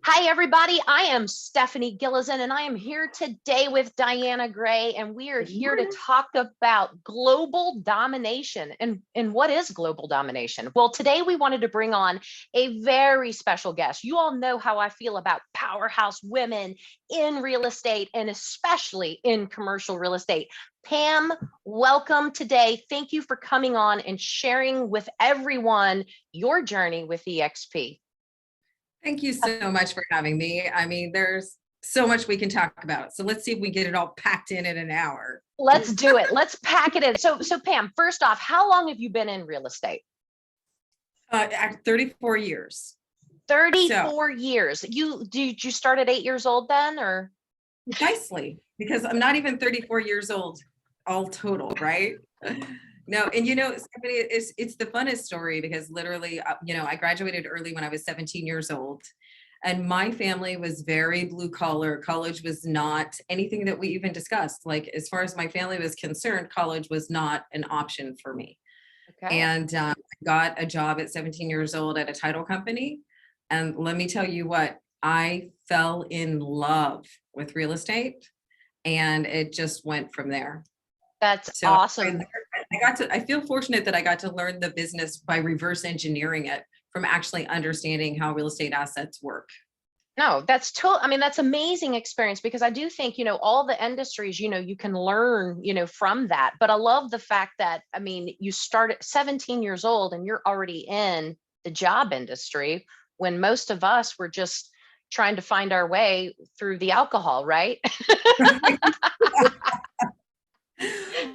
Hi, everybody. I am Stephanie Gilezan, and I am here today with Diana Gray, and we are here to talk about global domination. And what is global domination? Well, today we wanted to bring on a very special guest. You all know how I feel about powerhouse women in real estate, and especially in commercial real estate. Pam, welcome today. Thank you for coming on and sharing with everyone your journey with eXp. Thank you so much for having me. I mean, there's so much we can talk about. So let's see if we get it all packed in an hour. Let's do it. Let's pack it in. So Pam, first off, how long have you been in real estate? 34 years. 34 years. Did you start at 8 years old then, or? Precisely, because I'm not even 34 years old all total, right? No, and Stephanie, it's the funnest story because literally, I graduated early when I was 17 years old, and my family was very blue collar. College was not anything that we even discussed. Like, as far as my family was concerned, college was not an option for me. Okay. And I got a job at 17 years old at a title company. And let me tell you what, I fell in love with real estate, and it just went from there. That's awesome. I feel fortunate that I got to learn the business by reverse engineering it from actually understanding how real estate assets work. No, that's that's amazing experience, because I do think, all the industries, you can learn, from that. But I love the fact that, you start at 17 years old and you're already in the job industry, when most of us were just trying to find our way through the alcohol, right?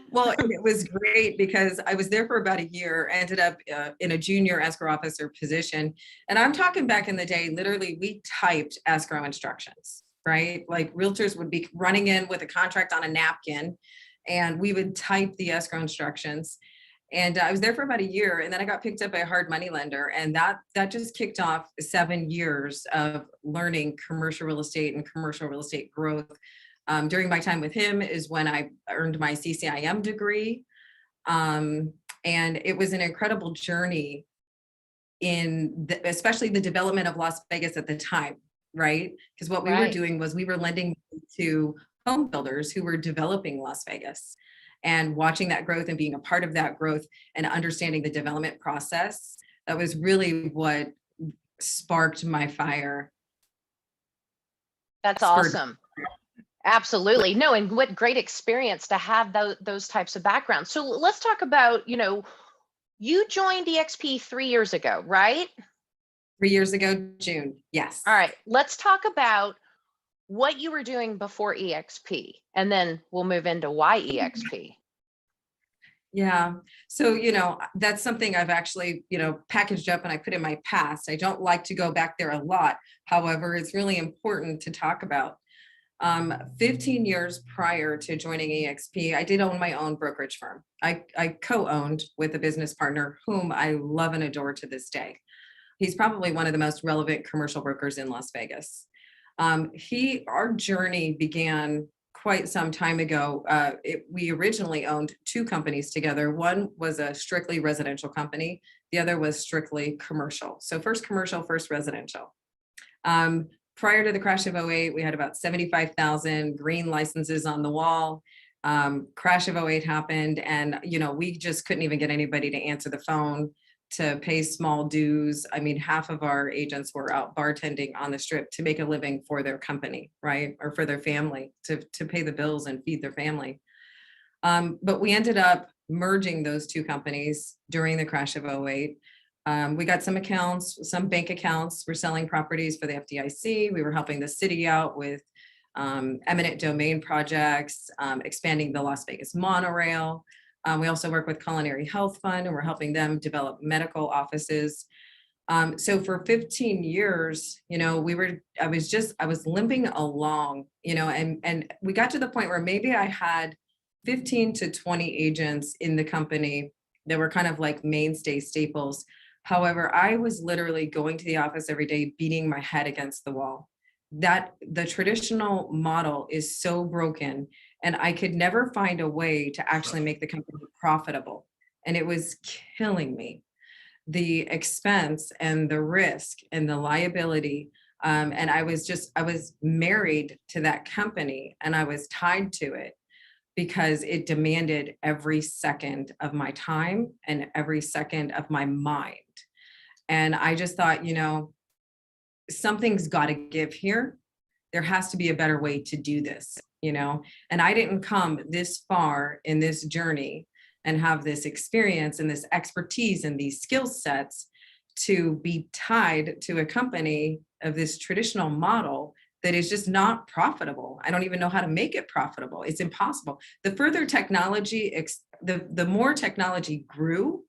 Well, it was great because I was there for about a year, ended up in a junior escrow officer position. And I'm talking back in the day, literally we typed escrow instructions, right? Like, realtors would be running in with a contract on a napkin and we would type the escrow instructions. And I was there for about a year, and then I got picked up by a hard money lender. And that just kicked off 7 years of learning commercial real estate and commercial real estate growth. During my time with him is when I earned my CCIM degree. And it was an incredible journey especially the development of Las Vegas at the time, right? Because what we were doing was we were lending to home builders who were developing Las Vegas, and watching that growth and being a part of that growth and understanding the development process. That was really what sparked my fire. That's awesome. Absolutely. No, and what great experience to have those types of backgrounds. So let's talk about, you joined eXp 3 years ago, right? 3 years ago, June. Yes. All right. Let's talk about what you were doing before eXp, and then we'll move into why eXp. Yeah. So, that's something I've actually, packaged up and I put in my past. I don't like to go back there a lot. However, it's really important to talk about. 15 years prior to joining eXp, I did own my own brokerage firm. I co-owned with a business partner whom I love and adore to this day. He's probably one of the most relevant commercial brokers in Las Vegas. Our journey began quite some time ago. We originally owned two companies together. One was a strictly residential company. The other was strictly commercial. So first commercial, first residential. Prior to the crash of 08, we had about 75,000 green licenses on the wall. Crash of 08 happened, and we just couldn't even get anybody to answer the phone, to pay small dues. Half of our agents were out bartending on the strip to make a living for their company, right? Or for their family, to pay the bills and feed their family. But we ended up merging those two companies during the crash of 08. We got some bank accounts. We're selling properties for the FDIC. We were helping the city out with eminent domain projects, expanding the Las Vegas monorail. We also work with Culinary Health Fund, and we're helping them develop medical offices. So for 15 years, I was limping along, and we got to the point where maybe I had 15 to 20 agents in the company that were kind of like mainstay staples. However, I was literally going to the office every day, beating my head against the wall. That the traditional model is so broken, and I could never find a way to actually make the company profitable. And it was killing me. The expense and the risk and the liability And I was married to that company, and I was tied to it because it demanded every second of my time and every second of my mind. And I just thought, something's got to give here. There has to be a better way to do this, and I didn't come this far in this journey and have this experience and this expertise and these skill sets to be tied to a company of this traditional model that is just not profitable. I don't even know how to make it profitable. It's impossible. The further technology, the more technology grew,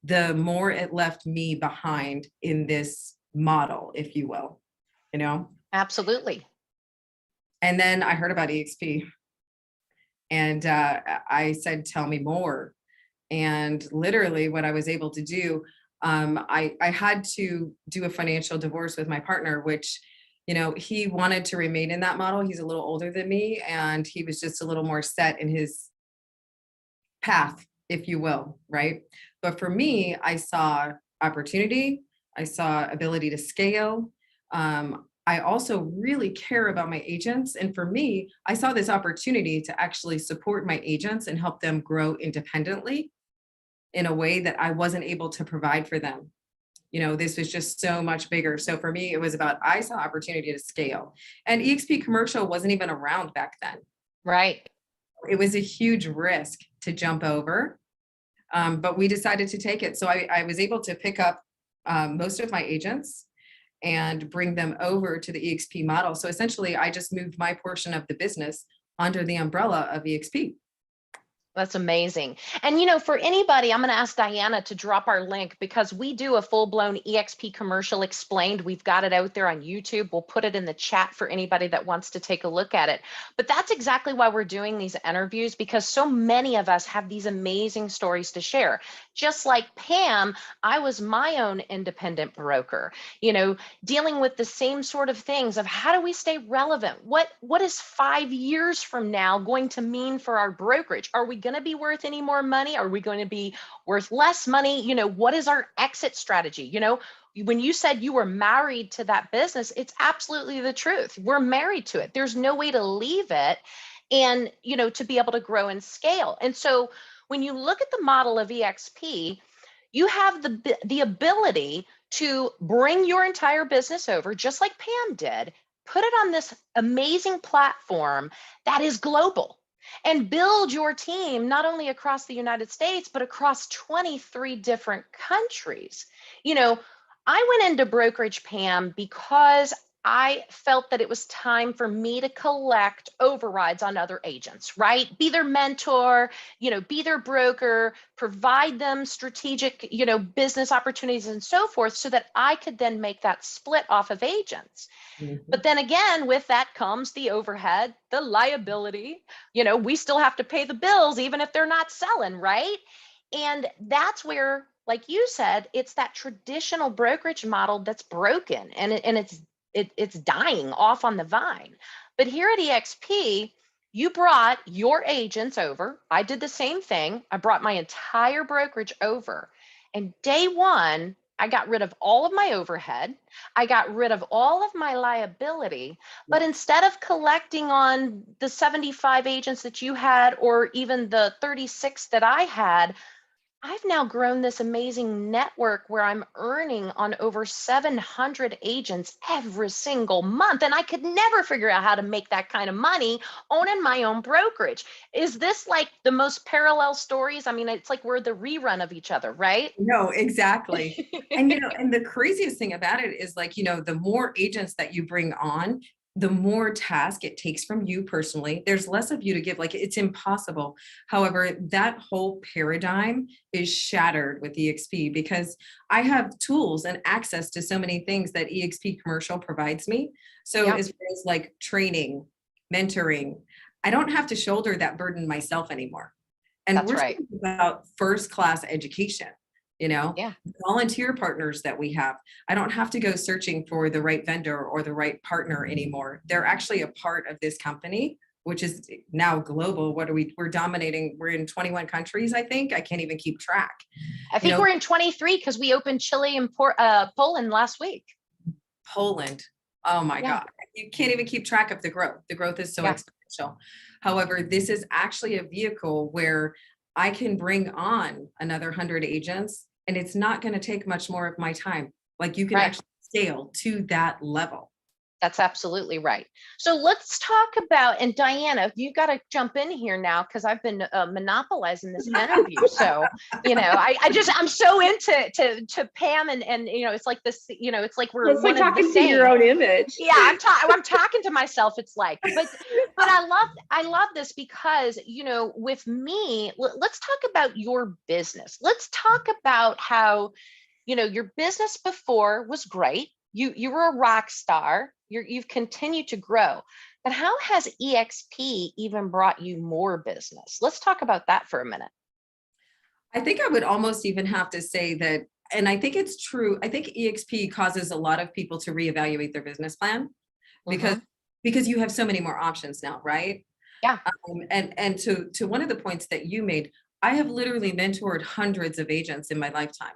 the more it left me behind in this model, if you will, Absolutely. And then I heard about eXp, and I said, tell me more. And literally what I was able to do, I had to do a financial divorce with my partner, which, he wanted to remain in that model. He's a little older than me, and he was just a little more set in his path, if you will, right? But for me, I saw opportunity. I saw ability to scale. I also really care about my agents. And for me, I saw this opportunity to actually support my agents and help them grow independently in a way that I wasn't able to provide for them. This was just so much bigger. So for me, it was about, I saw opportunity to scale. And eXp commercial wasn't even around back then. Right. It was a huge risk to jump over, but we decided to take it. So I was able to pick up most of my agents and bring them over to the eXp model. So essentially, I just moved my portion of the business under the umbrella of eXp. That's amazing. And, for anybody, I'm going to ask Diana to drop our link because we do a full-blown eXp commercial explained. We've got it out there on YouTube. We'll put it in the chat for anybody that wants to take a look at it. But that's exactly why we're doing these interviews, because so many of us have these amazing stories to share. Just like Pam, I was my own independent broker, dealing with the same sort of things of how do we stay relevant? What is 5 years from now going to mean for our brokerage? Are we going to be worth any more money? Are we going to be worth less money? What is our exit strategy? When you said you were married to that business, it's absolutely the truth. We're married to it. There's no way to leave it and, to be able to grow and scale. And so when you look at the model of eXp, you have the ability to bring your entire business over, just like Pam did, put it on this amazing platform that is global, and build your team not only across the United States, but across 23 different countries. I went into brokerage, Pam, because I felt that it was time for me to collect overrides on other agents, right? Be their mentor, be their broker, provide them strategic, business opportunities and so forth, so that I could then make that split off of agents. But then again, with that comes the overhead, the liability. We still have to pay the bills, even if they're not selling, right? And that's where, like you said, it's that traditional brokerage model that's broken, and it's dying off on the vine. But here at eXp, you brought your agents over. I did the same thing. I brought my entire brokerage over. And day one, I got rid of all of my overhead. I got rid of all of my liability. But instead of collecting on the 75 agents that you had, or even the 36 that I had, I've now grown this amazing network where I'm earning on over 700 agents every single month. And I could never figure out how to make that kind of money owning my own brokerage. Is this like the most parallel stories? I mean, it's like we're the rerun of each other, right? No, exactly. And, and the craziest thing about it is like, the more agents that you bring on, the more task it takes from you personally. There's less of you to give, like it's impossible. However, that whole paradigm is shattered with eXp because I have tools and access to so many things that eXp commercial provides me. So as far as like training, mentoring, I don't have to shoulder that burden myself anymore. And That's we're right. talking about first-class education. Volunteer partners that we have. I don't have to go searching for the right vendor or the right partner anymore. They're actually a part of this company, which is now global. We're dominating. We're in 21 countries, I think. I can't even keep track. I think we're in 23 because we opened Chile and Poland last week. Poland. Oh my Yeah. God. You can't even keep track of the growth. The growth is so Yeah. exponential. However, this is actually a vehicle where I can bring on another 100 agents, and it's not going to take much more of my time. Like, you can Right. actually scale to that level. That's absolutely right. So let's talk about, and Diana, you got to jump in here now because I've been monopolizing this interview. So, I'm so into Pam and, it's like this, it's like we're It's like one of the talking to your same. own image. Yeah, I'm talking to myself, it's like, but I love this because, with me, let's talk about your business. Let's talk about how, your business before was great. You were a rock star. You've continued to grow. But how has eXp even brought you more business? Let's talk about that for a minute. I think I would almost even have to say that, and I think it's true. I think eXp causes a lot of people to reevaluate their business plan because Mhm. because you have so many more options now, right? Yeah. And to one of the points that you made, I have literally mentored hundreds of agents in my lifetime.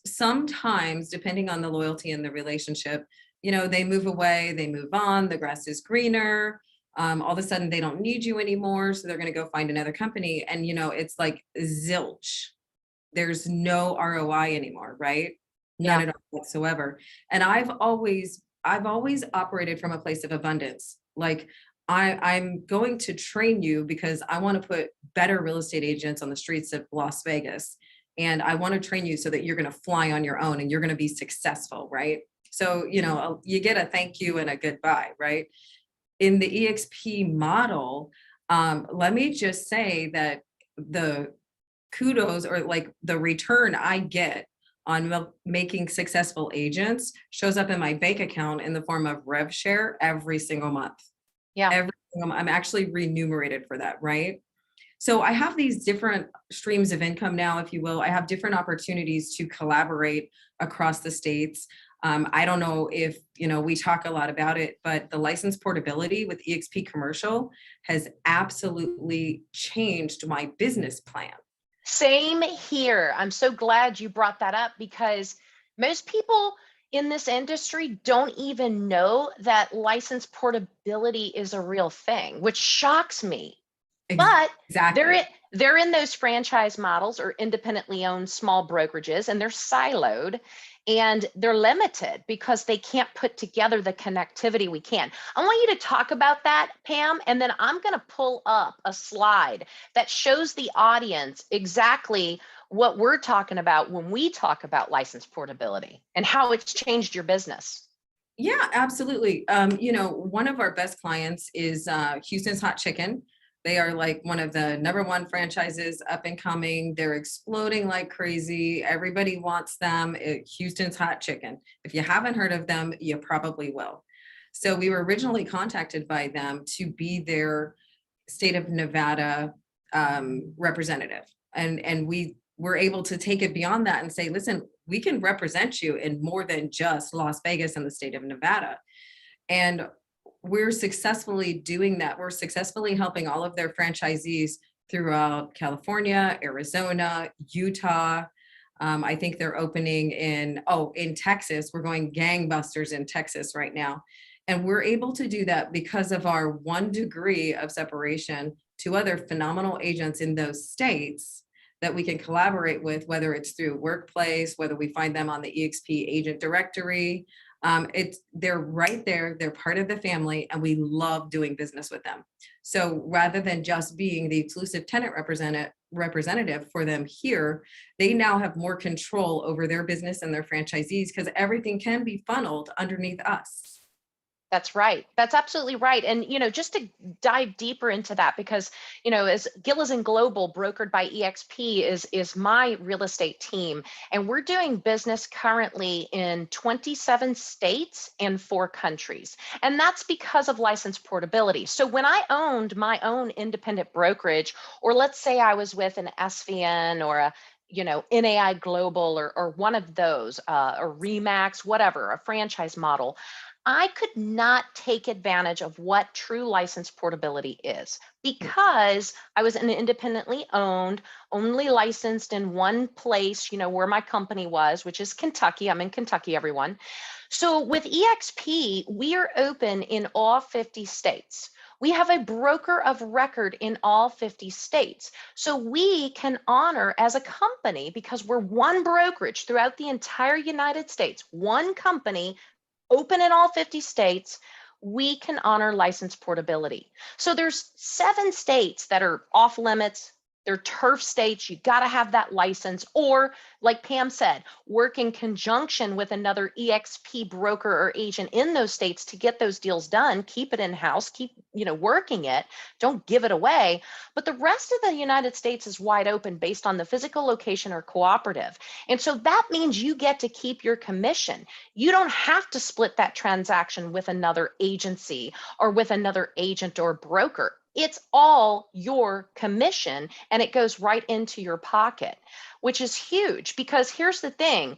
Sometimes, depending on the loyalty and the relationship, they move away, they move on, the grass is greener. All of a sudden they don't need you anymore, so they're going to go find another company, and it's like zilch. There's no ROI anymore, right? None Yeah. at all whatsoever. And I've always operated from a place of abundance. Like, I'm going to train you because I want to put better real estate agents on the streets of Las Vegas. And I want to train you so that you're going to fly on your own and you're going to be successful, right? So, you get a thank you and a goodbye, right? In the eXp model, let me just say that the kudos, or like the return I get on making successful agents, shows up in my bank account in the form of rev share every single month. Yeah. I'm actually remunerated for that, right? So I have these different streams of income now, if you will. I have different opportunities to collaborate across the states. I don't know if, we talk a lot about it, but the license portability with eXp Commercial has absolutely changed my business plan. Same here. I'm so glad you brought that up because most people in this industry don't even know that license portability is a real thing, which shocks me. But Exactly. they're in those franchise models or independently owned small brokerages, and they're siloed and they're limited because they can't put together the connectivity we can. I want you to talk about that, Pam, and then I'm going to pull up a slide that shows the audience exactly what we're talking about when we talk about license portability and how it's changed your business. Yeah, absolutely. One of our best clients is Houston's Hot Chicken. They are like one of the #1 franchises up and coming. They're exploding like crazy. Everybody wants them. Houston's Hot Chicken. If you haven't heard of them, you probably will. So we were originally contacted by them to be their state of Nevada representative. And we were able to take it beyond that and say, listen, we can represent you in more than just Las Vegas and the state of Nevada. And we're successfully doing that. We're successfully helping all of their franchisees throughout California, Arizona, Utah. I think they're opening in Texas. We're going gangbusters in Texas right now. And we're able to do that because of our 1 degree of separation to other phenomenal agents in those states that we can collaborate with, whether it's through Workplace, whether we find them on the eXp agent directory. They're right there, they're part of the family, and we love doing business with them. So rather than just being the exclusive tenant representative for them here, they now have more control over their business and their franchisees because everything can be funneled underneath us. That's right. That's absolutely right. And, just to dive deeper into that, because, as Gilezan Global, brokered by eXp, is my real estate team. And we're doing business currently in 27 states and 4 countries. And that's because of license portability. So when I owned my own independent brokerage, or let's say I was with an SVN or a NAI Global or one of those, or Remax, whatever, a franchise model, I could not take advantage of what true license portability is because I was an independently owned, only licensed in one place, where my company was, which is Kentucky. I'm in Kentucky, everyone. So with eXp, we are open in all 50 states. We have a broker of record in all 50 states. So we can honor as a company, because we're one brokerage throughout the entire United States, one company open in all 50 states, we can honor license portability. So there's 7 states that are off limits. They're turf states. You got to have that license, or like Pam said, work in conjunction with another eXp broker or agent in those states to get those deals done. Keep it in-house, keep, working it. Don't give it away. But the rest of the United States is wide open based on the physical location or cooperative. And so that means you get to keep your commission. You don't have to split that transaction with another agency or with another agent or broker. It's all your commission and it goes right into your pocket, which is huge because here's the thing.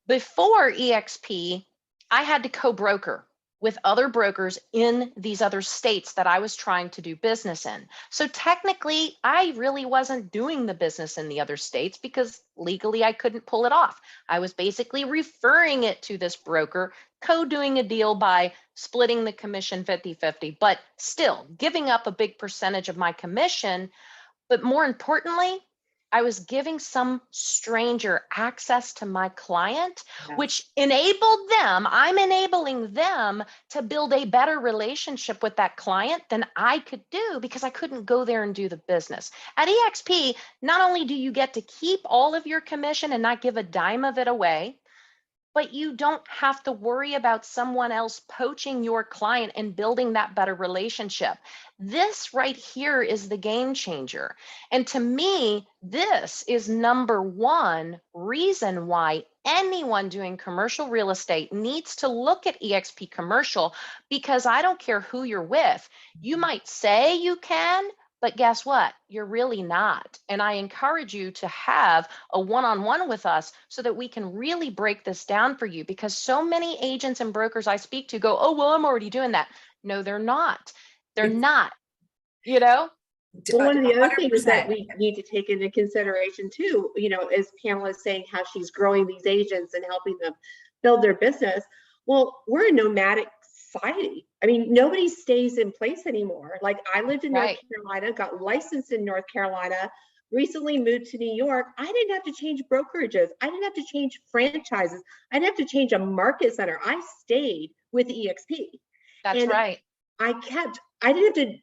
Before eXp, I had to co-broker with other brokers in these other states that I was trying to do business in. So technically, I really wasn't doing the business in the other states because legally I couldn't pull it off. I was basically referring it to this broker, co-doing a deal by splitting the commission 50-50, but still giving up a big percentage of my commission. But more importantly, I was giving some stranger access to my client, Yes. which enabled them, I'm enabling them to build a better relationship with that client than I could do because I couldn't go there and do the business. At eXp, not only do you get to keep all of your commission and not give a dime of it away, but you don't have to worry about someone else poaching your client and building that better relationship. This right here is the game changer. And to me, this is number one reason why anyone doing commercial real estate needs to look at eXp Commercial, because I don't care who you're with. You might say you can, but guess what? You're really not. And I encourage you to have a one-on-one with us so that we can really break this down for you, because so many agents and brokers I speak to go, oh, well, I'm already doing that. No, they're not. They're not, Well, one of the other things that 100%. we need to take into consideration too, is Pamela is saying how she's growing these agents and helping them build their business. Well, we're a nomadic society. I mean, nobody stays in place anymore. Like I lived in Right. North Carolina, got licensed in North Carolina, recently moved to New York. I didn't have to change brokerages. I didn't have to change franchises. I didn't have to change a market center. I stayed with eXp. That's And right. I didn't have to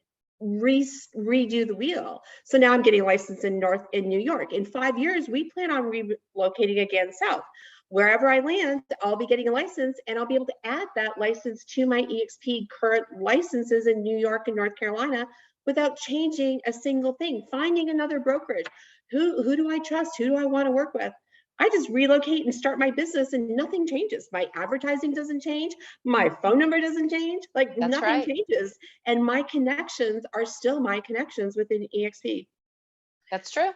redo the wheel. So now I'm getting licensed in New York. In 5 years, we plan on relocating again south. Wherever I land, I'll be getting a license and I'll be able to add that license to my eXp current licenses in New York and North Carolina without changing a single thing, finding another brokerage. Who do I trust? Who do I want to work with? I just relocate and start my business and nothing changes. My advertising doesn't change. My phone number doesn't change. Like That's nothing right. changes. And my connections are still my connections within eXp. That's true.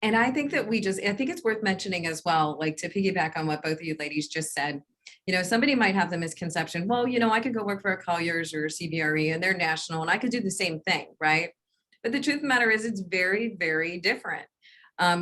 And I think that I think it's worth mentioning as well, like to piggyback on what both of you ladies just said, somebody might have the misconception, well, I could go work for a Colliers or a CBRE and they're national and I could do the same thing, right? But the truth of the matter is it's very, very different.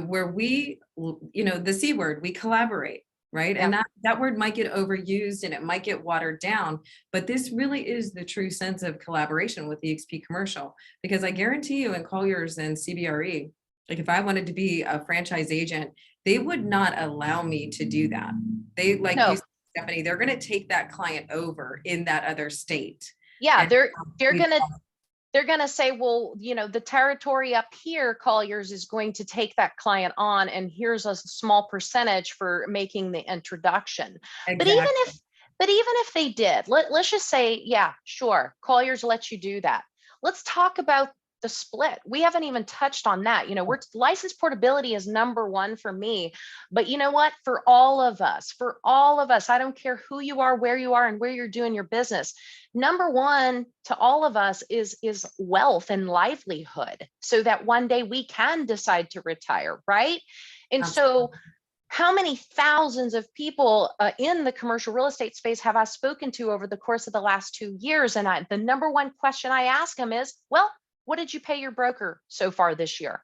Where we, the C word, we collaborate, right? Yeah. And that word might get overused and it might get watered down, but this really is the true sense of collaboration with the eXp Commercial, because I guarantee you in Colliers and CBRE, like if I wanted to be a franchise agent, they would not allow me to do that. They, like No. you said, Stephanie, they're going to take that client over in that other state. Yeah, And they're gonna say, well, the territory up here, Colliers is going to take that client on, and here's a small percentage for making the introduction. But even exactly. if they did, let's just say, yeah, sure, Colliers lets you do that. Let's talk about the split. We haven't even touched on that. License portability is number one for me, but you know what? For all of us, I don't care who you are, where you are, and where you're doing your business. Number one to all of us is wealth and livelihood, so that one day we can decide to retire, right? And so how many thousands of people in the commercial real estate space have I spoken to over the course of the last 2 years? And the number one question I ask them is, well, what did you pay your broker so far this year?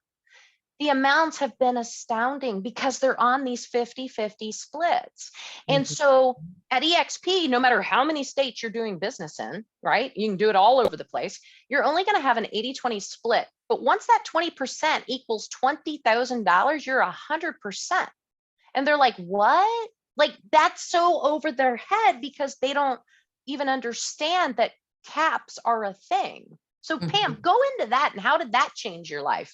The amounts have been astounding because they're on these 50-50 splits. And so at eXp, no matter how many states you're doing business in, right? You can do it all over the place. You're only going to have an 80-20 split. But once that 20% equals $20,000, you're 100%. And they're like, what? Like, that's so over their head because they don't even understand that caps are a thing. So Pam, go into that. And how did that change your life?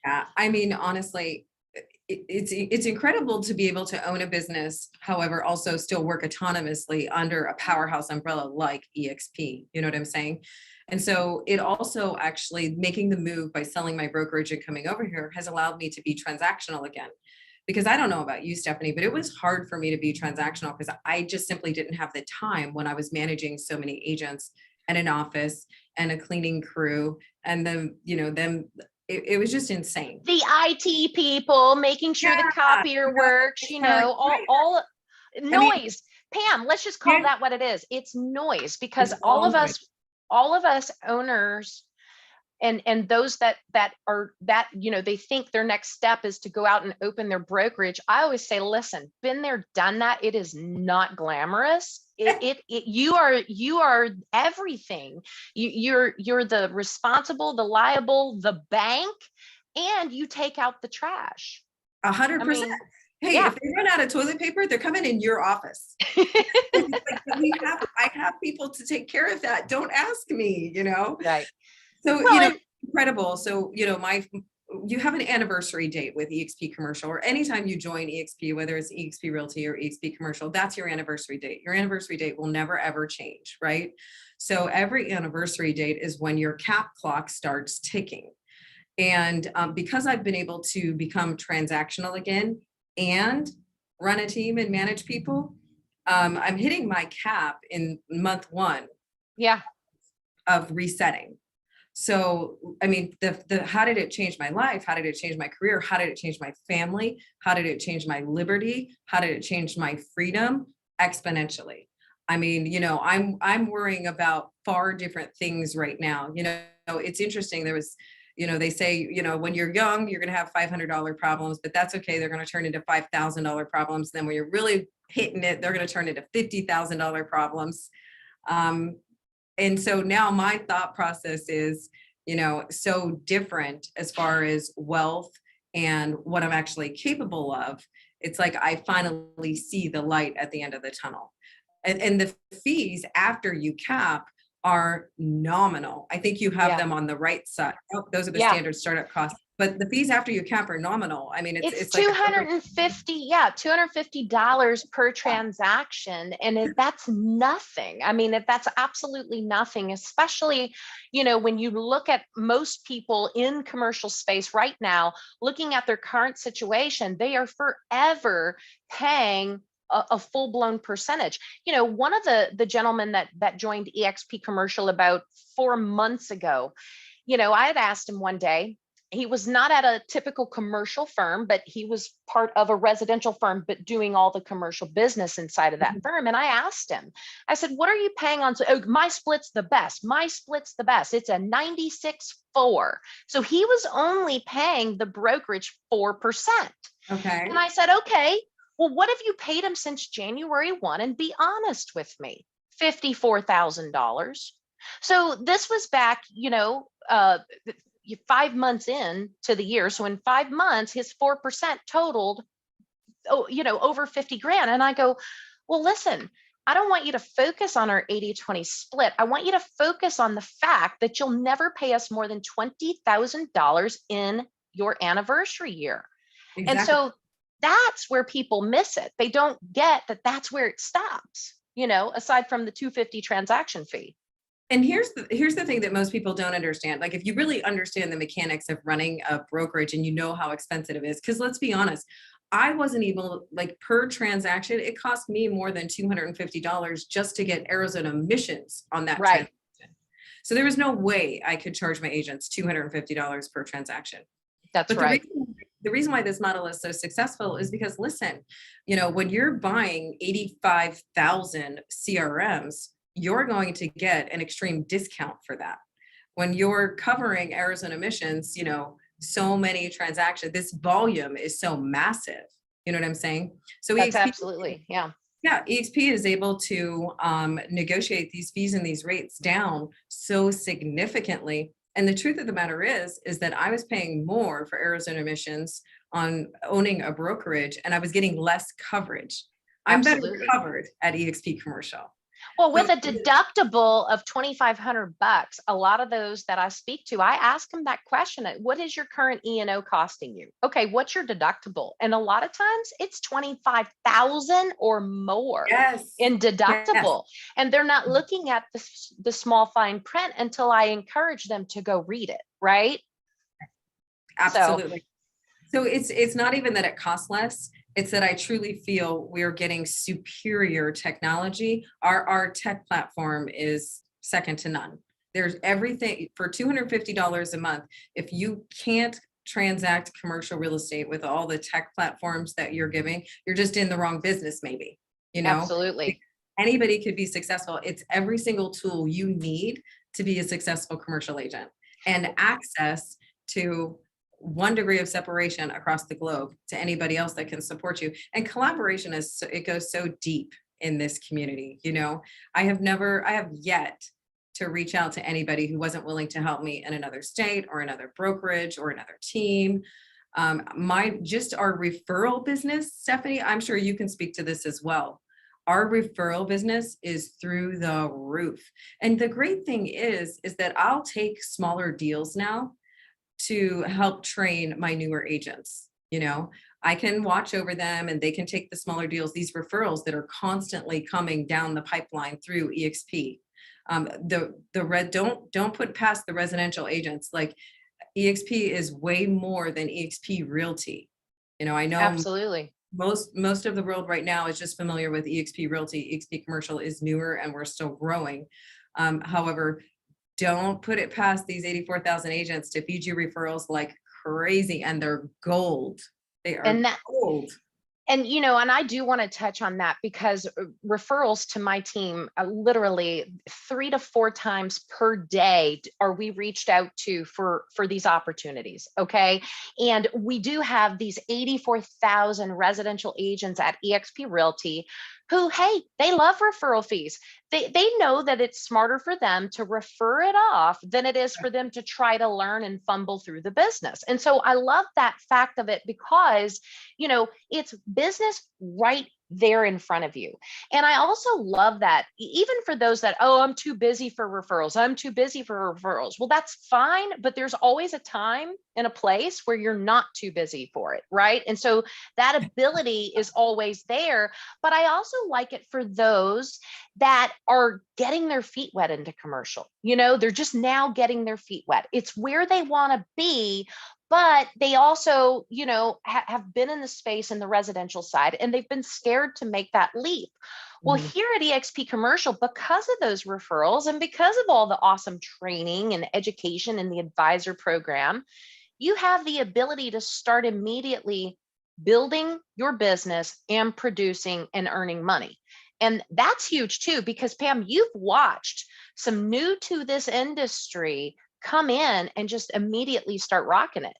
Yeah, I mean, honestly, it's incredible to be able to own a business, however, also still work autonomously under a powerhouse umbrella like eXp. You know what I'm saying? And so it also actually making the move by selling my brokerage and coming over here has allowed me to be transactional again. Because I don't know about you, Stephanie, but it was hard for me to be transactional because I just simply didn't have the time when I was managing so many agents and an office and a cleaning crew and then, it was just insane. The IT people making sure the copier works, all noise. Pam, let's just call that what it is. It's noise because all of us owners and those that are they think their next step is to go out and open their brokerage. I always say, listen, been there, done that. It is not glamorous. You are everything. You're the responsible, the liable, the bank, and you take out the trash. 100%. Hey, if they run out of toilet paper, they're coming in your office. I have people to take care of that. Don't ask me, Right. So, incredible. So, you have an anniversary date with eXp Commercial, or anytime you join eXp, whether it's eXp Realty or eXp Commercial, that's your anniversary date. Your anniversary date will never, ever change, right? So every anniversary date is when your cap clock starts ticking. And because I've been able to become transactional again and run a team and manage people, I'm hitting my cap in month 1 of resetting. So, I mean, how did it change my life? How did it change my career? How did it change my family? How did it change my liberty? How did it change my freedom? Exponentially. I mean, I'm worrying about far different things right now. It's interesting. There was, they say, when you're young, you're going to have $500 problems, but that's okay. They're going to turn into $5,000 problems. Then when you're really hitting it, they're going to turn into $50,000 problems. And so now my thought process is, so different as far as wealth and what I'm actually capable of. It's like I finally see the light at the end of the tunnel. And the fees after you cap are nominal. I think you have them on the right side. Oh, those are the standard startup costs. But the fees after you cap are nominal. I mean, it's like $250 per transaction. And that's nothing. I mean, that's absolutely nothing, especially, when you look at most people in commercial space right now, looking at their current situation, they are forever paying a full-blown percentage. One of the gentlemen that joined eXp Commercial about 4 months ago, I had asked him one day. He was not at a typical commercial firm, but he was part of a residential firm, but doing all the commercial business inside of that firm. And I asked him, I said, what are you paying on? Oh, my split's the best. My split's the best. It's a 96.4. So he was only paying the brokerage 4%. Okay. And I said, okay, well, what have you paid him since January 1? And be honest with me, $54,000. So this was back, 5 months in to the year. So in 5 months, his 4% totaled, over 50 grand. And I go, well, listen, I don't want you to focus on our 80-20 split. I want you to focus on the fact that you'll never pay us more than $20,000 in your anniversary year. Exactly. And so that's where people miss it. They don't get that that's where it stops, aside from the $250 transaction fee. And here's the thing that most people don't understand. Like, if you really understand the mechanics of running a brokerage and how expensive it is, because let's be honest, I wasn't able, per transaction, it cost me more than $250 just to get Arizona missions on that transaction. So there was no way I could charge my agents $250 per transaction. That's right. the reason why this model is so successful is because, listen, when you're buying 85,000 CRMs, you're going to get an extreme discount for that. When you're covering errors and omissions, so many transactions, this volume is so massive. You know what I'm saying? So That's eXp, absolutely, yeah. yeah, eXp is able to negotiate these fees and these rates down so significantly. And the truth of the matter is that I was paying more for errors and omissions on owning a brokerage, and I was getting less coverage. I'm Absolutely. better covered at eXp Commercial. Well, with So- a deductible of $2,500, a lot of those that I speak to, I ask them that question: what is your current E&O costing you? Okay, what's your deductible? And a lot of times it's 25,000 or more Yes. in deductible. Yes. And they're not looking at the small fine print until I encourage them to go read it, right? Absolutely. So it's not even that it costs less. It's that I truly feel we're getting superior technology. Our tech platform is second to none. There's everything for $250 a month. If you can't transact commercial real estate with all the tech platforms that you're giving, you're just in the wrong business, maybe. Absolutely. Anybody could be successful. It's every single tool you need to be a successful commercial agent, and access to 1 degree of separation across the globe to anybody else that can support you. And collaboration it goes so deep in this community. I have yet to reach out to anybody who wasn't willing to help me in another state or another brokerage or another team. Our referral business, Stephanie, I'm sure you can speak to this as well. Our referral business is through the roof. And the great thing is that I'll take smaller deals now to help train my newer agents. I can watch over them and they can take the smaller deals, these referrals that are constantly coming down the pipeline through eXp. Don't put past the residential agents. Like, eXp is way more than eXp Realty. I know Absolutely. most of the world right now is just familiar with eXp Realty. eXp Commercial is newer and we're still growing. However, don't put it past these 84,000 agents to feed you referrals like crazy, and they're gold. They are gold. And, and I do want to touch on that, because referrals to my team, literally 3 to 4 times per day are we reached out to for these opportunities. Okay. And we do have these 84,000 residential agents at eXp Realty who, hey, they love referral fees. They know that it's smarter for them to refer it off than it is for them to try to learn and fumble through the business. And so I love that fact of it, because, it's business right there in front of you. And I also love that, even for those that, oh, I'm too busy for referrals. I'm too busy for referrals. Well, that's fine, but there's always a time and a place where you're not too busy for it, right? And so that ability is always there. But I also like it for those that are getting their feet wet into commercial. They're just now getting their feet wet. It's where they want to be, but they also, have been in the space in the residential side, and they've been scared to make that leap. Well, here at eXp Commercial, because of those referrals and because of all the awesome training and education in the advisor program, you have the ability to start immediately building your business and producing and earning money. And that's huge too, because Pam, you've watched some new to this industry come in and just immediately start rocking it.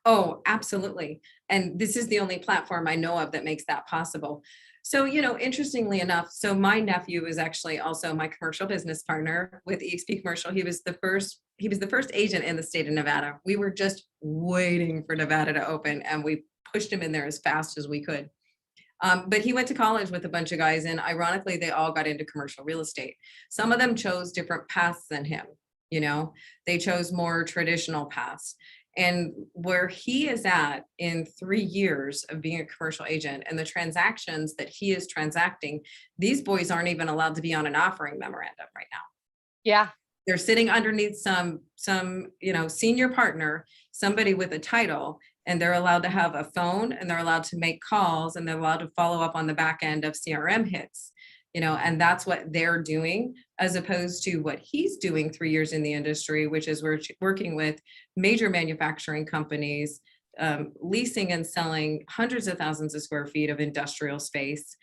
Oh, absolutely. And this is the only platform I know of that makes that possible. So, interestingly enough, so my nephew is actually also my commercial business partner with eXp Commercial. He was the first agent in the state of Nevada. We were just waiting for Nevada to open, and we pushed him in there as fast as we could. But he went to college with a bunch of guys, and ironically, they all got into commercial real estate. Some of them chose different paths than him. They chose more traditional paths. And where he is at in 3 years of being a commercial agent and the transactions that he is transacting, these boys aren't even allowed to be on an offering memorandum right now. Yeah. They're sitting underneath some senior partner, somebody with a title, and they're allowed to have a phone, and they're allowed to make calls, and they're allowed to follow up on the back end of CRM hits. And that's what they're doing, as opposed to what he's doing 3 years in the industry, which is we're working with major manufacturing companies leasing and selling hundreds of thousands of square feet of industrial space.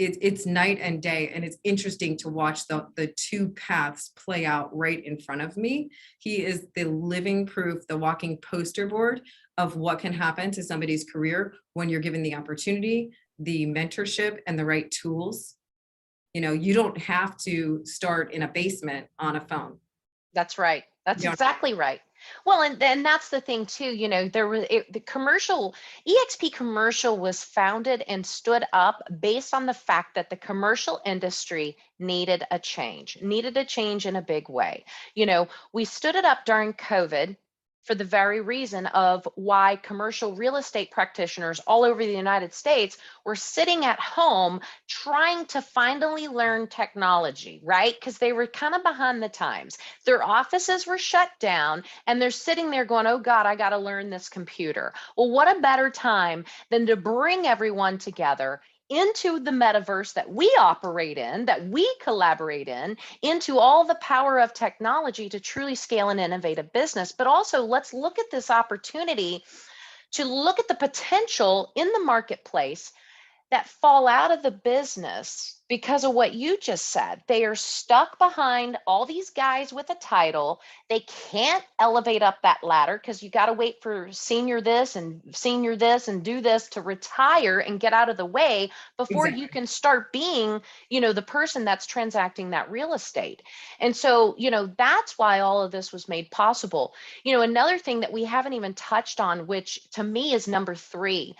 It's night and day, and it's interesting to watch the two paths play out right in front of me. He is the living proof, the walking poster board of what can happen to somebody's career when you're given the opportunity, the mentorship, and the right tools. You know, you don't have to start in a basement on a phone. That's right. That's Yeah. exactly right. Well, and then that's the thing too, you know, the commercial, eXp commercial was founded and stood up based on the fact that the commercial industry needed a change in a big way. You know, we stood it up during COVID for the very reason of why commercial real estate practitioners all over the United States were sitting at home trying to finally learn technology, right? Because they were kind of behind the times. Their offices were shut down and they're sitting there going, oh God, I got to learn this computer. Well, what a better time than to bring everyone together into the metaverse that we operate in, that we collaborate in, into all the power of technology to truly scale and innovate a business. But also, let's look at this opportunity to look at the potential in the marketplace that fall out of the business because of what you just said. They are stuck behind all these guys with a title. They can't elevate up that ladder because you got to wait for senior this and do this to retire and get out of the way before Exactly. you can start being, you know, the person that's transacting that real estate. And so, you know, that's why all of this was made possible. You know, another thing that we haven't even touched on, which to me is number 3,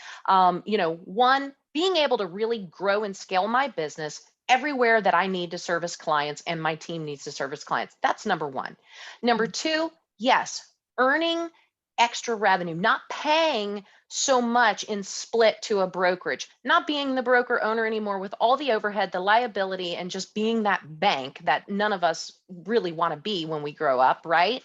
you know, one, being able to really grow and scale my business everywhere that I need to service clients and my team needs to service clients. That's number 1. Number 2, yes, earning extra revenue, not paying so much in split to a brokerage, not being the broker owner anymore with all the overhead, the liability, and just being that bank that none of us really want to be when we grow up, right?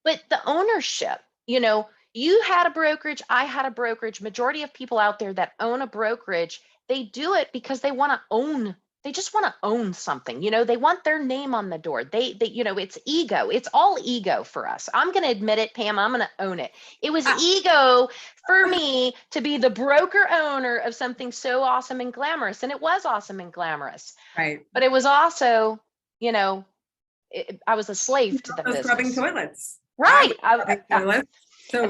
But the ownership, you know, you had a brokerage, I had a brokerage. Majority of people out there that own a brokerage, they do it because they want to own. They just want to own something. You know, they want their name on the door. They, you know, it's ego. It's all ego for us. I'm going to admit it, Pam. I'm going to own it. It was ego for me to be the broker owner of something so awesome and glamorous. And it was awesome and glamorous. Right. But it was also, you know, I was a slave to the business. Scrubbing toilets. Right. So,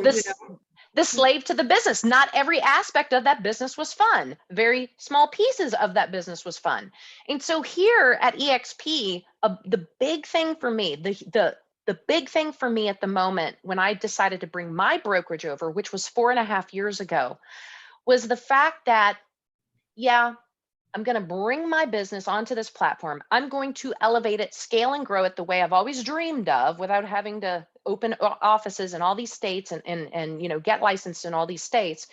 the slave to the business. Not every aspect of that business was fun. Very small pieces of that business was fun. And so here at eXp, the big thing for me, the big thing for me at the moment when I decided to bring my brokerage over, which was 4.5 years ago, was the fact that, yeah, I'm going to bring my business onto this platform. I'm going to elevate it, scale and grow it the way I've always dreamed of without having to open offices in all these states and you know, get licensed in all these states.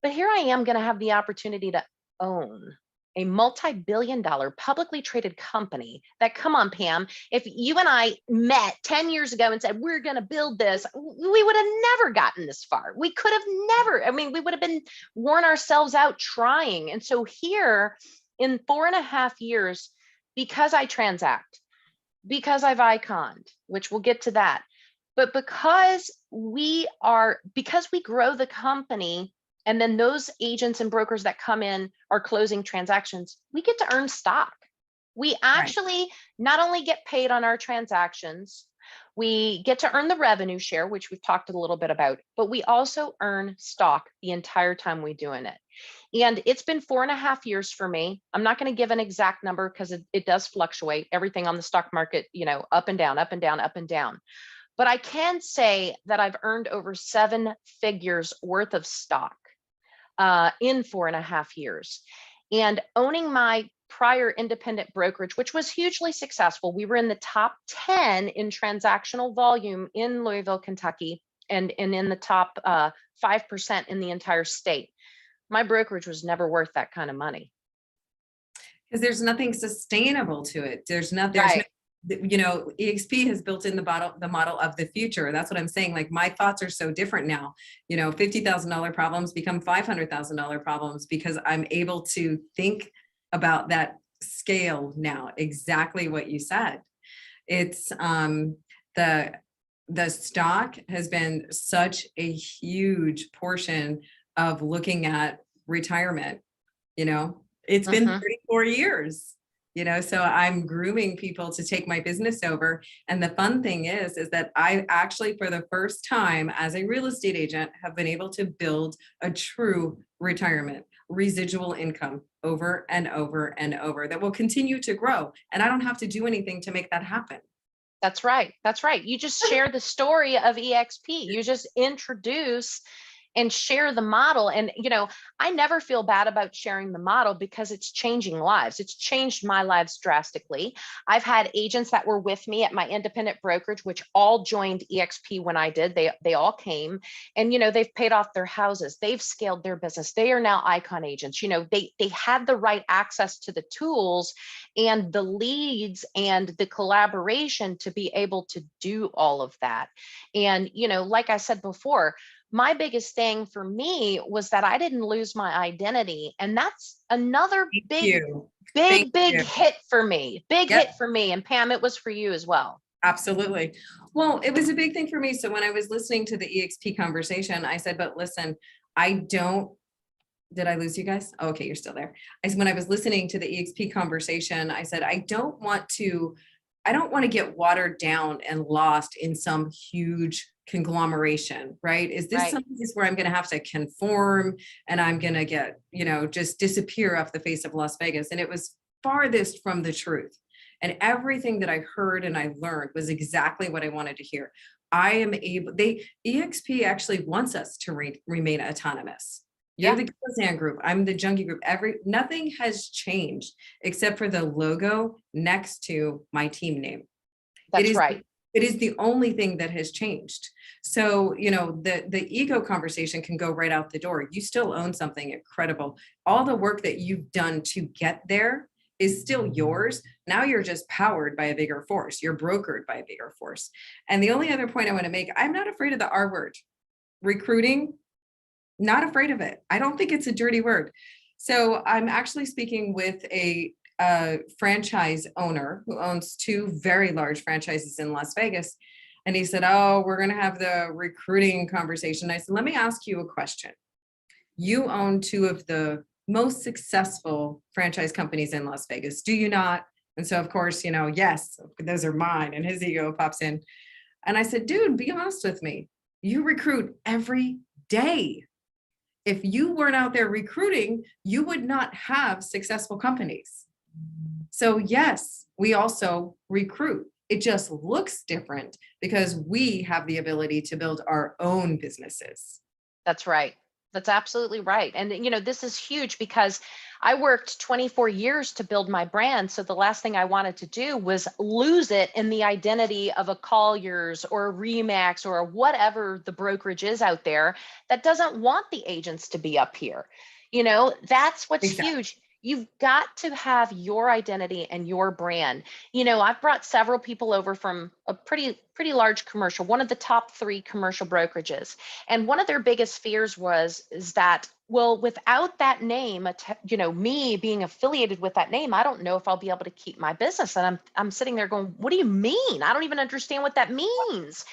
But here I am going to have the opportunity to own a multi-billion-dollar publicly traded company that, come on, Pam, if you and I met 10 years ago and said, we're going to build this, we would have never gotten this far. We could have never, I mean, we would have been worn ourselves out trying. And so here in 4.5 years, because I transact, because I've iconed, which we'll get to that, but because we grow the company, and then those agents and brokers that come in are closing transactions, we get to earn stock. We actually not only get paid on our transactions, we get to earn the revenue share, which we've talked a little bit about, but we also earn stock the entire time we're doing it. And it's been 4.5 years for me. I'm not going to give an exact number because it does fluctuate. Everything on the stock market, you know, up and down, up and down, up and down. But I can say that I've earned over 7 figures worth of stock in 4.5 years. And owning my prior independent brokerage, which was hugely successful. We were in the top 10 in transactional volume in Louisville, Kentucky, and in the top 5% in the entire state. My brokerage was never worth that kind of money. Because there's nothing sustainable to it. There's no, you know, eXp has built in the model of the future. That's what I'm saying. Like, my thoughts are so different now. You know, $50,000 problems become $500,000 problems because I'm able to think about that scale now. Exactly what you said. It's the stock has been such a huge portion of looking at retirement. It's been 34 years, so I'm grooming people to take my business over. And the fun thing is that I actually, for the first time as a real estate agent, have been able to build a true retirement residual income over and over and over that will continue to grow. And I don't have to do anything to make that happen. That's right. That's right. You just share the story of eXp. You just introduce and share the model. And, I never feel bad about sharing the model because it's changing lives. It's changed my lives drastically. I've had agents that were with me at my independent brokerage, which all joined eXp when I did. They all came, and, they've paid off their houses. They've scaled their business. They are now icon agents. They had the right access to the tools and the leads and the collaboration to be able to do all of that. And, like I said before, my biggest thing for me was that I didn't lose my identity. And that's another big hit for me. Hit for me. And Pam, it was for you as well. Absolutely. Well, it was a big thing for me. So when I was listening to the eXp conversation, I said, but listen, did I lose you guys? Oh, okay, you're still there. When I was listening to the eXp conversation, I said, I don't want to get watered down and lost in some huge conglomeration, right? Is this some place where I'm going to have to conform and I'm going to get, just disappear off the face of Las Vegas? And it was farthest from the truth. And everything that I heard and I learned was exactly what I wanted to hear. eXp actually wants us to remain autonomous. You're the Gilezan group. I'm the Junge group. Nothing has changed except for the logo next to my team name. That's right. It is the only thing that has changed. So, the ego conversation can go right out the door. You still own something incredible. All the work that you've done to get there is still yours. Now you're just powered by a bigger force. You're brokered by a bigger force. And the only other point I want to make, I'm not afraid of the R word. Recruiting, not afraid of it. I don't think it's a dirty word. So I'm actually speaking with a franchise owner who owns 2 very large franchises in Las Vegas. And he said, oh, we're going to have the recruiting conversation. I said, let me ask you a question. You own 2 of the most successful franchise companies in Las Vegas, do you not? And so, of course, yes, those are mine. And his ego pops in. And I said, dude, be honest with me. You recruit every day. If you weren't out there recruiting, you would not have successful companies. So yes, we also recruit. It just looks different because we have the ability to build our own businesses. That's right. That's absolutely right. And, this is huge because I worked 24 years to build my brand. So the last thing I wanted to do was lose it in the identity of a Colliers or a Remax or whatever the brokerage is out there that doesn't want the agents to be up here. That's what's huge. You've got to have your identity and your brand. I've brought several people over from a pretty large commercial, one of the top 3 commercial brokerages. And one of their biggest fears is that, well, without that name, me being affiliated with that name, I don't know if I'll be able to keep my business. And I'm sitting there going, what do you mean? I don't even understand what that means.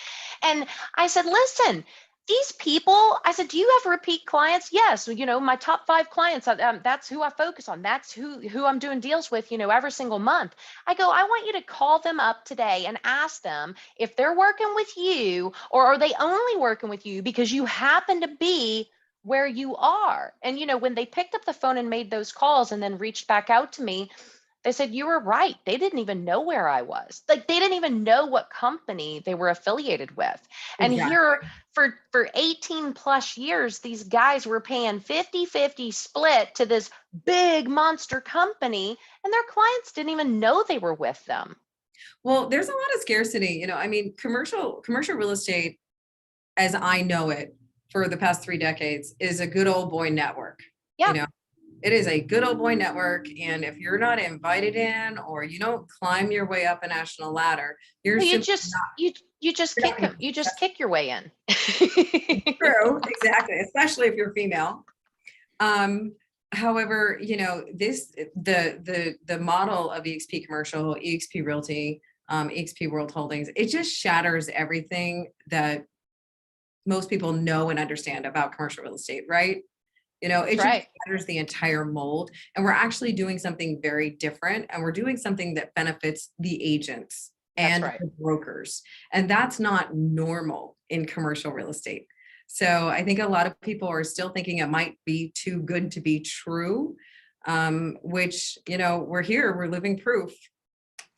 And I said, listen, these people, I said, do you have repeat clients? Yes. My top 5 clients, that's who I focus on. That's who I'm doing deals with, every single month. I go, I want you to call them up today and ask them if they're working with you or are they only working with you because you happen to be where you are. And, when they picked up the phone and made those calls and then reached back out to me, they said, you were right. They didn't even know where I was. Like, they didn't even know what company they were affiliated with. And here for 18 plus years, these guys were paying 50-50 split to this big monster company, and their clients didn't even know they were with them. Well, there's a lot of scarcity. Commercial real estate, as I know it for the past 3 decades, is a good old boy network. Yeah. It is a good old boy network. And if you're not invited in or you don't climb your way up a national ladder, you just kick your way in. True, exactly. Especially if you're female. However, the model of eXp Commercial, eXp Realty, eXp World Holdings, it just shatters everything that most people know and understand about commercial real estate, right? You know, it That's just right. shatters the entire mold. And we're actually doing something very different. And we're doing something that benefits the agents That's and right. the brokers. And that's not normal in commercial real estate. So I think a lot of people are still thinking it might be too good to be true, which, you know, we're here, we're living proof.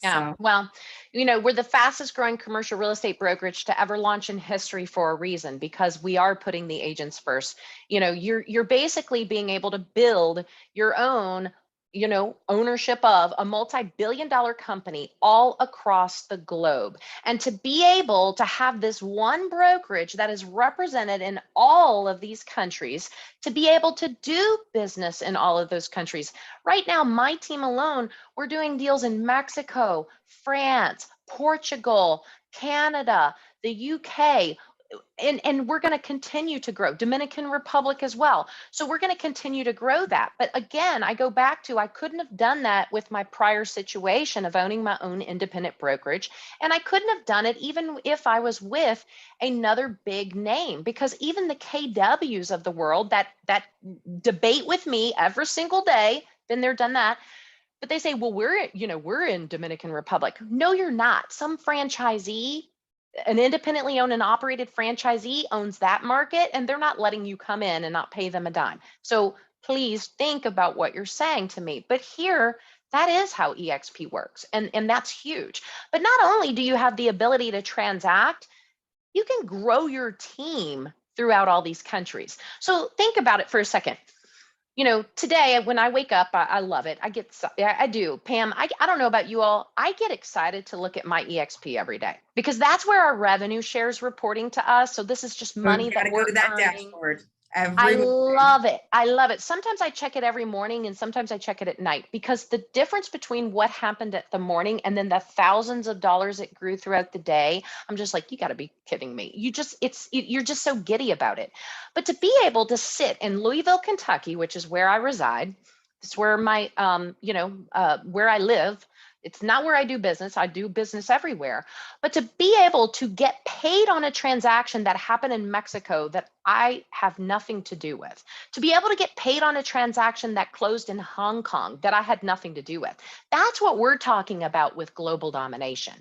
Yeah, So well, you know, we're the fastest growing commercial real estate brokerage to ever launch in history for a reason, because we are putting the agents first. You know, you're basically being able to build your own, you know, ownership of a multi-billion-dollar company all across the globe. And to be able to have this one brokerage that is represented in all of these countries, to be able to do business in all of those countries. Right now, my team alone, we're doing deals in Mexico, France, Portugal, Canada, the UK, and we're going to continue to grow. Dominican Republic as well. So we're going to continue to grow that. But again, I go back to, I couldn't have done that with my prior situation of owning my own independent brokerage. And I couldn't have done it even if I was with another big name, because even the KWs of the world that debate with me every single day, been there, done that. But they say, well, we're in Dominican Republic. No, you're not. Some franchisee, an independently owned and operated franchisee, owns that market, and they're not letting you come in and not pay them a dime. So please think about what you're saying to me. But here, that is how eXp works. And that's huge. But not only do you have the ability to transact, you can grow your team throughout all these countries. So think about it for a second. You know, today when I wake up, I love it. I do. Pam, I don't know about you all. I get excited to look at my eXp every day, because that's where our revenue shares reporting to us. So this is just money you that gotta go we're to that earning. dashboard I every morning. love it. I love it. Sometimes I check it every morning and sometimes I check it at night, because the difference between what happened at the morning and then the thousands of dollars it grew throughout the day, I'm just like, you got to be kidding me. You're just so giddy about it. But to be able to sit in Louisville, Kentucky, which is where I reside, it's where my, where I live. It's not where I do business. I do business everywhere. But to be able to get paid on a transaction that happened in Mexico that I have nothing to do with, to be able to get paid on a transaction that closed in Hong Kong that I had nothing to do with, that's what we're talking about with global domination.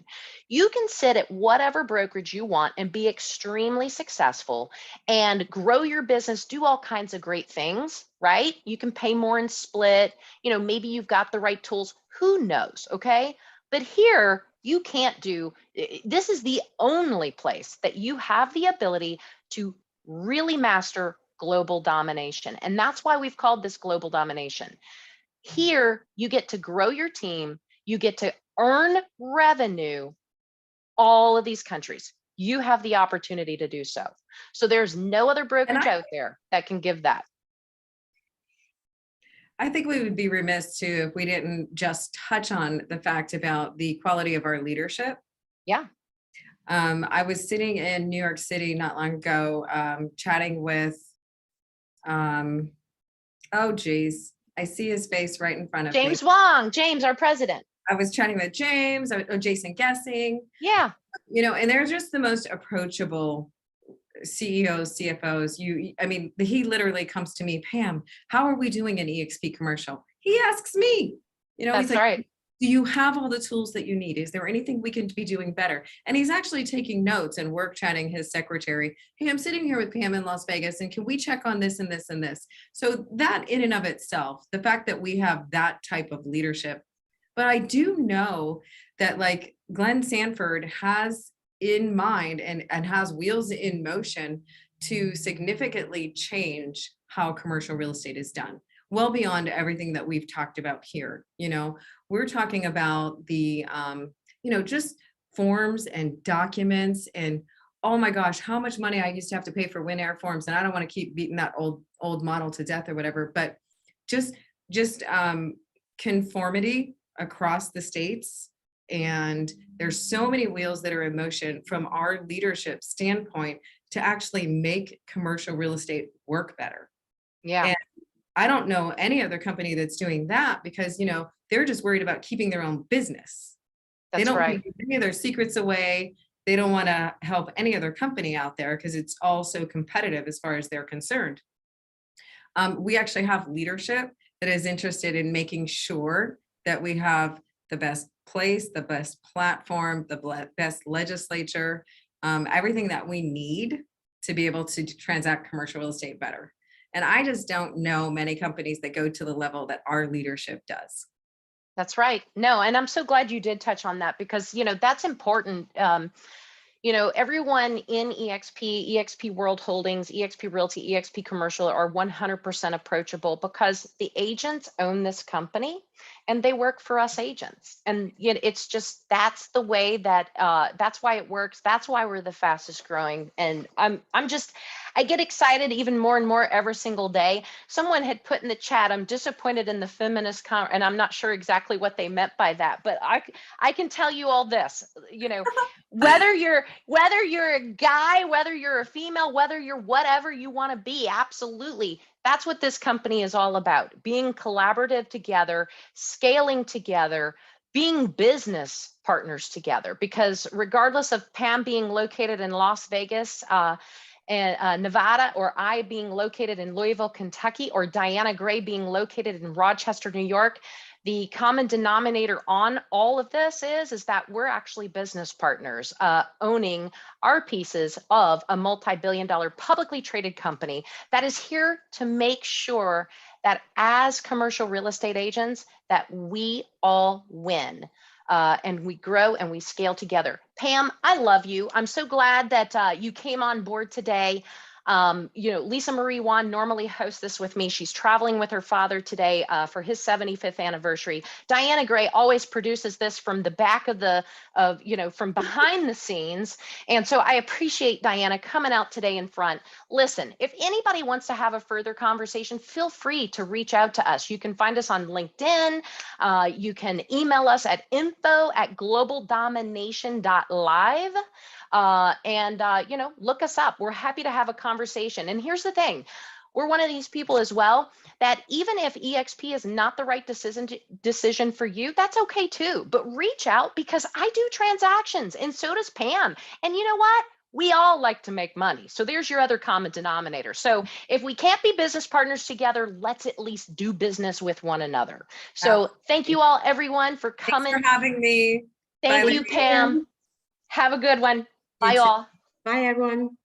You can sit at whatever brokerage you want and be extremely successful and grow your business, do all kinds of great things, right? You can pay more and split, you know, maybe you've got the right tools, who knows, okay? But here, you can't do, this is the only place that you have the ability to really master global domination. And that's why we've called this global domination. Here, you get to grow your team, you get to earn revenue, all of these countries. You have the opportunity to do so. So there's no other And brokerage out there that can give that. I think we would be remiss too if we didn't just touch on the fact about the quality of our leadership. Yeah. I was sitting in New York City not long ago, chatting with, oh geez, I see his face right in front of me. James Wong, James, our president. I was chatting with James, Jason Guessing, Yeah. you know, and they're just the most approachable CEOs, CFOs. He literally comes to me, Pam, how are we doing an eXp commercial? He asks me, you know, he's That's like, right. do you have all the tools that you need? Is there anything we can be doing better? And he's actually taking notes and work chatting his secretary. Hey, I'm sitting here with Pam in Las Vegas, and can we check on this and this and this? So that in and of itself, the fact that we have that type of leadership. But I do know that like Glenn Sanford has in mind and has wheels in motion to significantly change how commercial real estate is done, well beyond everything that we've talked about here. You know, we're talking about the, just forms and documents and, oh my gosh, how much money I used to have to pay for WinAir forms. And I don't want to keep beating that old model to death or whatever, but just conformity across the states. And there's so many wheels that are in motion from our leadership standpoint to actually make commercial real estate work better. Yeah. And I don't know any other company that's doing that because, you know, they're just worried about keeping their own business. They That's don't want right. to give any of their secrets away. They don't want to help any other company out there because it's all so competitive as far as they're concerned. We actually have leadership that is interested in making sure that we have the best place, the best platform, the best legislature, everything that we need to be able to transact commercial real estate better. And I just don't know many companies that go to the level that our leadership does. That's right. No, and I'm so glad you did touch on that because, that's important. Everyone in eXp World Holdings, eXp Realty, eXp Commercial are 100% approachable because the agents own this company and they work for us agents. And it's just, that's the way that, that's why it works. That's why we're the fastest growing. And I get excited even more and more every single day. Someone had put in the chat, I'm disappointed in the feminist and I'm not sure exactly what they meant by that, but I can tell you all this, whether you're a guy, whether you're a female, whether you're whatever you want to be, absolutely. That's what this company is all about. Being collaborative together, scaling together, being business partners together. Because regardless of Pam being located in Las Vegas, and Nevada, or I being located in Louisville, Kentucky, or Diana Gray being located in Rochester, New York, the common denominator on all of this is that we're actually business partners owning our pieces of a multi-billion-dollar publicly traded company that is here to make sure that as commercial real estate agents, that we all win. And we grow and we scale together. Pam, I love you. I'm so glad that you came on board today. Lisa Marie Wan normally hosts this with me. She's traveling with her father today for his 75th anniversary. Diana Gray always produces this from the back from behind the scenes. And so I appreciate Diana coming out today in front. Listen, if anybody wants to have a further conversation, feel free to reach out to us. You can find us on LinkedIn. You can email us at info@globaldomination.live. Look us up. We're happy to have a conversation. And here's the thing. We're one of these people as well that even if eXp is not the right decision for you, that's okay too. But reach out because I do transactions and so does Pam. And you know what? We all like to make money. So there's your other common denominator. So if we can't be business partners together, let's at least do business with one another. So thank you all, everyone, for coming. Thanks for having me. Thank you, Pam. Have a good one. Bye, all. Bye, everyone.